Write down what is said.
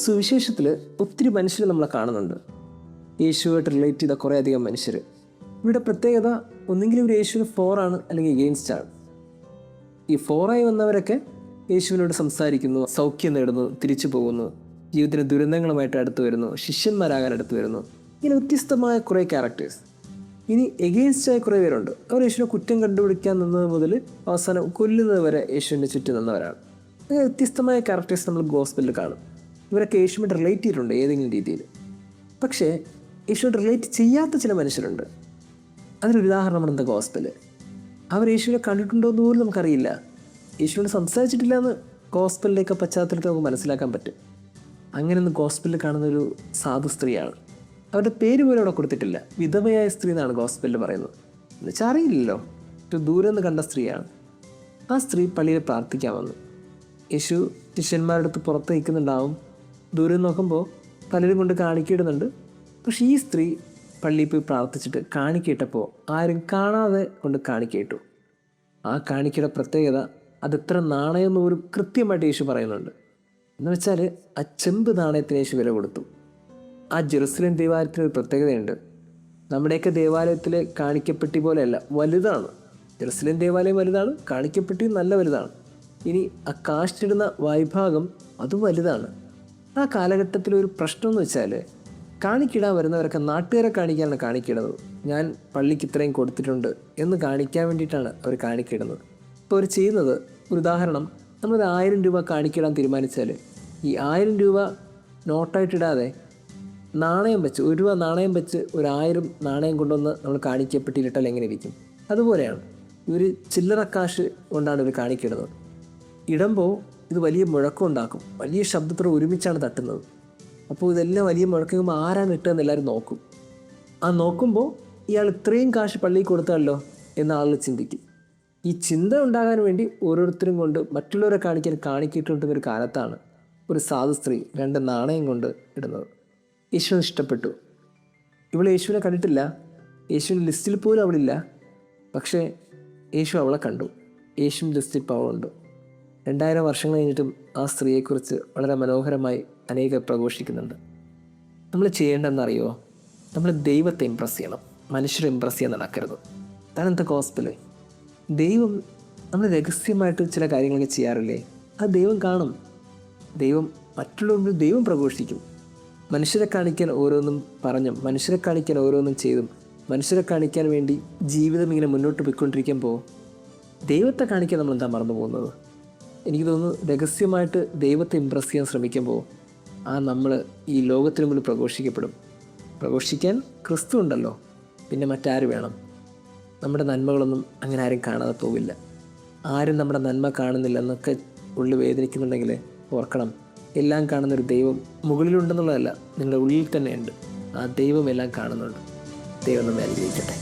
സുവിശേഷത്തിൽ ഒത്തിരി മനുഷ്യർ നമ്മളെ കാണുന്നുണ്ട്. യേശുവായിട്ട് റിലേറ്റ് ചെയ്ത കുറേയധികം മനുഷ്യർ. ഇവിടെ പ്രത്യേകത ഒന്നെങ്കിലും ഒരു യേശുവിന് ഫോറാണ് അല്ലെങ്കിൽ എഗെയിൻസ്റ്റ് ആണ്. ഈ ഫോറായി വന്നവരൊക്കെ യേശുവിനോട് സംസാരിക്കുന്നു, സൗഖ്യം നേടുന്നു, തിരിച്ചു പോകുന്നു, ജീവിതത്തിന് ദുരന്തങ്ങളുമായിട്ട് അടുത്ത് വരുന്നു, ശിഷ്യന്മാരാകാൻ അടുത്ത് വരുന്നു. ഇങ്ങനെ വ്യത്യസ്തമായ കുറേ ക്യാരക്ടേഴ്സ്. ഇനി എഗെയിൻസ്റ്റായ കുറേ പേരുണ്ട്. അവർ യേശുവിനെ കുറ്റം കണ്ടുപിടിക്കാൻ നിന്നത് മുതൽ അവസാനം കൊല്ലുന്നത് വരെ യേശുവിൻ്റെ ചുറ്റും നിന്നവരാണ്. അങ്ങനെ വ്യത്യസ്തമായ ക്യാരക്ടേഴ്സ് നമ്മൾ ഗോസ്പലിൽ കാണും. ഇവരൊക്കെ യേശുവിൻ്റെ റിലേറ്റ് ചെയ്തിട്ടുണ്ട് ഏതെങ്കിലും രീതിയിൽ. പക്ഷേ യേശുവിൻ്റെ റിലേറ്റ് ചെയ്യാത്ത ചില മനുഷ്യരുണ്ട്. അതിനൊരു ഉദാഹരണമാണ് എന്താ ഗോസ്പൽ. അവർ യേശുവിനെ കണ്ടിട്ടുണ്ടോ എന്ന് പോലും നമുക്കറിയില്ല. യേശുവിനെ സംസാരിച്ചിട്ടില്ല എന്ന് ഗോസ്പലിലേക്ക് പശ്ചാത്തലത്തിൽ നമുക്ക് മനസ്സിലാക്കാൻ പറ്റും. അങ്ങനെ ഒന്ന് ഗോസ്പലിൽ കാണുന്നൊരു സാധു സ്ത്രീയാണ്. അവരുടെ പേര് പോലും അവിടെ കൊടുത്തിട്ടില്ല. വിധവയായ സ്ത്രീ എന്നാണ് ഗോസ്പലിൽ പറയുന്നത്. എന്നുവെച്ചാൽ അറിയില്ലല്ലോ, ഒരു ദൂരെ നിന്ന് കണ്ട സ്ത്രീയാണ്. ആ സ്ത്രീ പള്ളിയിൽ പ്രാർത്ഥിക്കാൻ വന്നു. യേശു ശിഷ്യന്മാരുടെ അടുത്ത് പുറത്ത് നിൽക്കുന്നുണ്ടാവും. ദൂരെ നോക്കുമ്പോൾ പലരും കൊണ്ട് കാണിക്കിടുന്നുണ്ട്. പക്ഷേ ഈ സ്ത്രീ പള്ളിയിൽ പോയി പ്രാർത്ഥിച്ചിട്ട് കാണിക്കിട്ടപ്പോൾ ആരും കാണാതെ കൊണ്ട് കാണിക്കിട്ടു. ആ കാണിക്കയുടെ പ്രത്യേകത അതെത്ര നാണയമെന്ന് പോലും കൃത്യമായിട്ട് യേശു പറയുന്നുണ്ട്. എന്ന് വെച്ചാൽ ആ ചെമ്പ് നാണയത്തിന് യേശു വില കൊടുത്തു. ആ ജെറുസലേം ദേവാലയത്തിന് ഒരു പ്രത്യേകതയുണ്ട്. നമ്മുടെയൊക്കെ ദേവാലയത്തിലെ കാണിക്കപ്പെട്ടി പോലെയല്ല, വലുതാണ്. ജെറുസലേം ദേവാലയം വലുതാണ്, കാണിക്കപ്പെട്ടി നല്ല വലുതാണ്. ഇനി ആ കാശിടുന്ന വൈഭാഗം അതും വലുതാണ്. ആ കാലഘട്ടത്തിലൊരു പ്രശ്നം എന്ന് വെച്ചാൽ കാണിക്കിടാൻ വരുന്നവരൊക്കെ നാട്ടുകാരെ കാണിക്കാനാണ് കാണിക്കിടുന്നത്. ഞാൻ പള്ളിക്ക് ഇത്രയും കൊടുത്തിട്ടുണ്ട് എന്ന് കാണിക്കാൻ വേണ്ടിയിട്ടാണ് അവർ കാണിക്കിടുന്നത്. ഇപ്പോൾ അവർ ചെയ്യുന്നത്, ഒരു ഉദാഹരണം, നമ്മളൊരു 1000 രൂപ കാണിക്കിടാൻ തീരുമാനിച്ചാൽ ഈ 1000 രൂപ നോട്ടായിട്ടിടാതെ നാണയം വെച്ച്, 1 രൂപ നാണയം വെച്ച് ഒരു 1000 നാണയം കൊണ്ടുവന്ന് നമ്മൾ കാണിക്കപ്പെട്ടിട്ടാൽ എങ്ങനെ ഇരിക്കും? അതുപോലെയാണ് ഇവർ ചില്ലറ കാശ് കൊണ്ടാണ് ഇവർ കാണിക്കിടുന്നത്. ഇടുമ്പോൾ ഇത് വലിയ മുഴക്കം ഉണ്ടാക്കും. വലിയ ശബ്ദത്തോടെ ഒരുമിച്ചാണ് തട്ടുന്നത്. അപ്പോൾ ഇതെല്ലാം വലിയ മുഴക്കുമ്പോൾ ആരാണ് ഇട്ടതെന്ന് എല്ലാവരും നോക്കും. ആ നോക്കുമ്പോൾ ഇയാൾ ഇത്രയും കാശ് പള്ളിയിൽ കൊടുത്തല്ലോ എന്ന ആളുകൾ ചിന്തിക്കും. ഈ ചിന്ത ഉണ്ടാകാൻ വേണ്ടി ഓരോരുത്തരും കൊണ്ട് മറ്റുള്ളവരെ കാണിക്കിട്ടുന്ന ഒരു കാലത്താണ് ഒരു സാധു സ്ത്രീ 2 നാണയം കൊണ്ട് ഇടുന്നത്. യേശുവിന് ഇഷ്ടപ്പെട്ടു. ഇവൾ യേശുവിനെ കണ്ടിട്ടില്ല, യേശുവിൻ്റെ ലിസ്റ്റിൽ പോലും അവളില്ല. പക്ഷേ യേശു അവളെ കണ്ടു. യേശുവിൻ്റെ ലിസ്റ്റിൽ ഇപ്പോൾ അവളുണ്ട്. 2000 വർഷങ്ങൾ കഴിഞ്ഞിട്ടും ആ സ്ത്രീയെക്കുറിച്ച് വളരെ മനോഹരമായി അനേകം പ്രഘോഷിക്കുന്നുണ്ട്. നമ്മൾ ചെയ്യേണ്ടതെന്നറിയുമോ? നമ്മൾ ദൈവത്തെ ഇമ്പ്രസ് ചെയ്യണം, മനുഷ്യരെ ഇമ്പ്രസ് ചെയ്യാൻ നടക്കരുത്. അതാണ് ഗോസ്പൽ. ദൈവം നമ്മൾ രഹസ്യമായിട്ട് ചില കാര്യങ്ങളൊക്കെ ചെയ്യാറില്ലേ? അത് ദൈവം കാണും. മറ്റുള്ളവരിൽ ദൈവം പ്രഘോഷിക്കും. മനുഷ്യരെ കാണിക്കാൻ ഓരോന്നും പറഞ്ഞും, മനുഷ്യരെ കാണിക്കാൻ ഓരോന്നും ചെയ്തും, മനുഷ്യരെ കാണിക്കാൻ വേണ്ടി ജീവിതം ഇങ്ങനെ മുന്നോട്ട് പോയിക്കൊണ്ടിരിക്കുമ്പോൾ ദൈവത്തെ കാണിക്കാൻ നമ്മൾ എന്താ മറന്നു പോകുന്നത്? എനിക്ക് തോന്നുന്നു രഹസ്യമായിട്ട് ദൈവത്തെ ഇമ്പ്രസ് ചെയ്യാൻ ശ്രമിക്കുമ്പോൾ നമ്മൾ ഈ ലോകത്തിന് മുന്നിൽ പ്രഘോഷിക്കാൻ ക്രിസ്തു ഉണ്ടല്ലോ, പിന്നെ മറ്റാര് വേണം? നമ്മുടെ നന്മകളൊന്നും അങ്ങനെ ആരും കാണാതെ പോവില്ല. ആരും നമ്മുടെ നന്മ കാണുന്നില്ല എന്നൊക്കെ ഉള്ളിൽ വേദനിക്കുന്നുണ്ടെങ്കിൽ ഓർക്കണം, എല്ലാം കാണുന്നൊരു ദൈവം മുകളിലുണ്ടെന്നുള്ളതല്ല, നിങ്ങളുടെ ഉള്ളിൽ തന്നെ ഉണ്ട്. ആ ദൈവം എല്ലാം കാണുന്നുണ്ട്. ദൈവം നമ്മെ അനുഗ്രഹിക്കട്ടെ.